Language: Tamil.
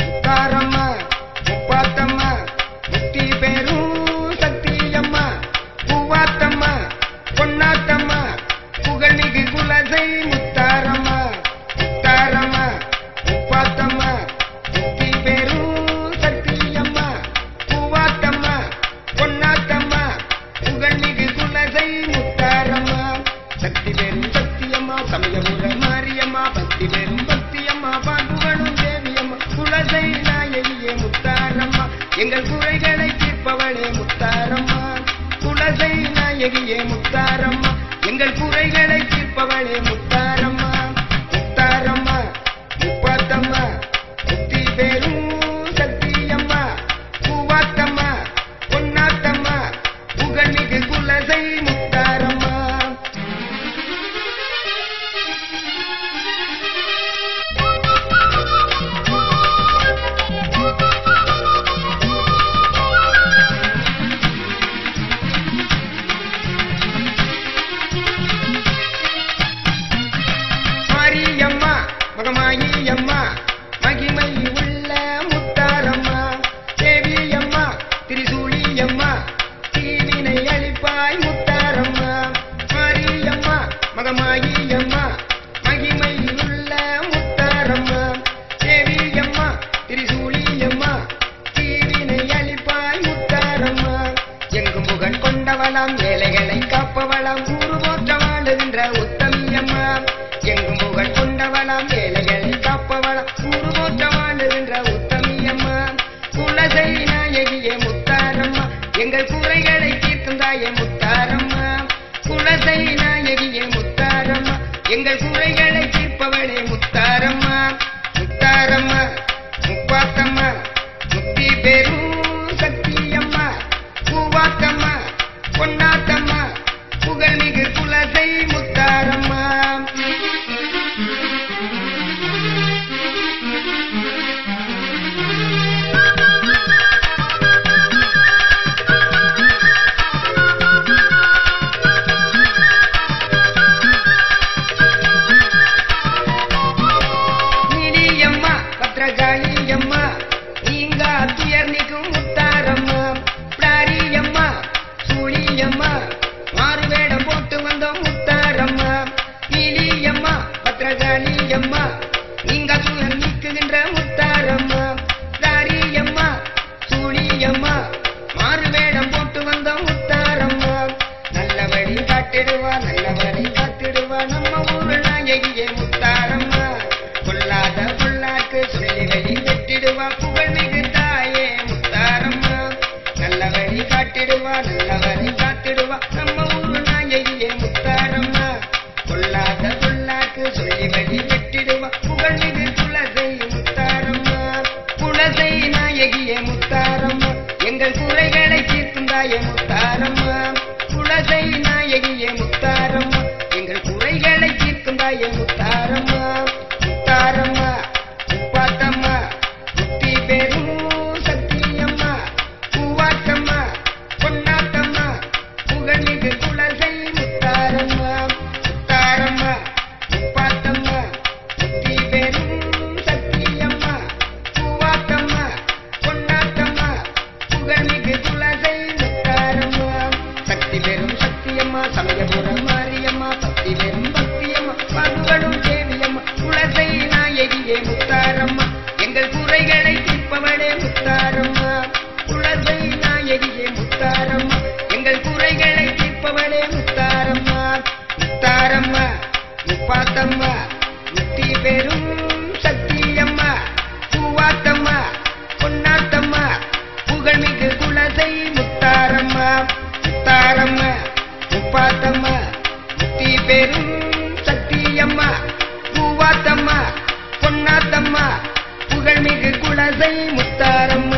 முத்தாரம்மா முப்பாத்தம்மா முத்தி பெரும் சக்தியம்மா பூவாத்தம்மா பொன்னாத்தம்மா புகழ்மிகு குலசை முத்தாரம்மா முத்தாரம்மா முப்பாத்தம்மா முத்தி பெரும் சக்தியம்மா பூவாத்தம்மா பொன்னாத்தம்மா புகழ்மிகு குலசை முத்தாரம்மா சக்தி பெரும் சக்தியம்மா சமயபுர மாரியம்மா பக்தி பெரும் பக்தியம்மா பாகுவனும் தேவியம்மா குலசை நாயகியே முத்தாரம்மா எங்கள் குறைகளை தீர்ப்பவளே முத்தாரம்மா குலசை நாயகியே முத்தாரம்மா எங்கள் குறைகளை தீர்ப்பவளே முத்தாரம்மா முத்தாரம்மா முப்பாத்தம்மா முத்தி பெரும் சக்தியம்மா பூவாத்தம்மா பொன்னாத்தம்மா புகழ்மிகு குலசை முத்தாரம்மா மாரியம்மா மகமாயியம்மா மகிமை உள்ள முத்தாரம்மா தேவியம்மா திரிசூலியம்மா தீவினை அளிப்பாய் முத்தாரம்மா மாரியம்மா மகமாயியம்மா மகிமை உள்ள முத்தாரம்மா தேவியம்மா திரிசூலியம்மா தீவினை அளிப்பாய் முத்தாரம்மா எங்கும் புகழ் கொண்டவளாம் ஏழைகளை காப்பவளாம் ஊரு போற்ற வாழுகின்ற உத்தமியம்மா எங்கும் புகழ் கொண்டவளாம் ஏழைகளை காப்பவளாம் ஊரு போற்ற வாழுகின்ற உத்தமியம்மா குலசை நாயகியே முத்தாரம்மா எங்கள் குறைகளை தீர்க்கும் தாயே முத்தாரம்மா குலசை நாயகியே முத்தாரம்மா எங்கள் குறைகளை தீர்ப்பவளே முத்தாரம்மா முத்தாரம்மா முப்பாத்தம்மா முத்தி பெரும் சக்தியம்மா பூவாத்தம்மா பொன்னாத்தம்மா புகழ்மிகு குலசை முத்தாரம்மா நீலியம்மா பத்ரகாளியம்மா நீங்க துயர் நீக்கும் முத்தாரம்மா பிடாரியம்மா சூழியம்மா மாறுவேடம் போட்டு வந்தோம் முத்தாரம்மா நீலியம்மா பத்ரகாளியம்மா நீங்க துயர் நீக்குகின்ற முத்தாரம்மா பிடாரியம்மா சூழியம்மா மாறுவேடம் போட்டு வந்தோம் முத்தாரம்மா நல்ல வழி காட்டிடுவா நல்ல வழி காத்திடுவா நம்ம ஊரு நாயகியே முத்தாரம்மா கொல்லாத பொல்லாக்கு சொல்லி வழி வெட்டிடுவா புகழ்மிகு தாயே முத்தாரம்மா நல்ல வழி காட்டிடுவா நல்ல வழி காத்திடுவா நம்ம ஊரு நாயகியே முத்தாரம்மா கொல்லாத பொல்லாக்கு சொல்லி வழி வெட்டிடுவா புகழ்மிகு குலசை முத்தாரம்மா குலசை நாயகியே முத்தாரம்மா எங்கள் குறைகளை தீர்க்கும் தாயே முத்தாரம்மா குலசை நாயகியே முத்தாரம்மா எங்கள் குறைகளை தீர்க்கும் தாயே முத்தாரம்மா முத்தாரம்மா முப்பாத்தம்மா முத்தி பெரும் சக்தியம்மா பூவாத்தம்மா பொன்னாத்தம்மா புகழ்மிகு குலசை முத்தாரம்மா முத்தாரம்மா முப்பாத்தம்மா முத்தி பெரும் சக்தியம்மா பூவாத்தம்மா பொன்னாத்தம்மா புகழ்மிகு குலசை முத்தாரம்மா சக்தி பெரும் சக்தியம்மா சமயபுர மாரியம்மா பக்தி பெரும் பக்தியம்மா பாகுவனும் தேவியம்மா குலசை நாயகியே முத்தாரம்மா எங்கள் குறைகளை தீர்ப்பவளே முத்தாரம்மா குலசை நாயகியே முத்தாரம்மா எங்கள் குறைகளை தீர்ப்பவளே முத்தாரம்மா முத்தாரம்மா முப்பாத்தம்மா முத்தி பெரும் சக்தியம்மா பூவாத்தம்மா பொன்னாத்தம்மா புகழ்மிகு குலசை முத்தாரம்மா முத்தாரம்மா முப்பாத்தம்மா முத்தி பெரும் சக்தியம்மா பூவாத்தம்மா பொன்னாத்தம்மா புகழ்மிகு குலசை முத்தாரம்மா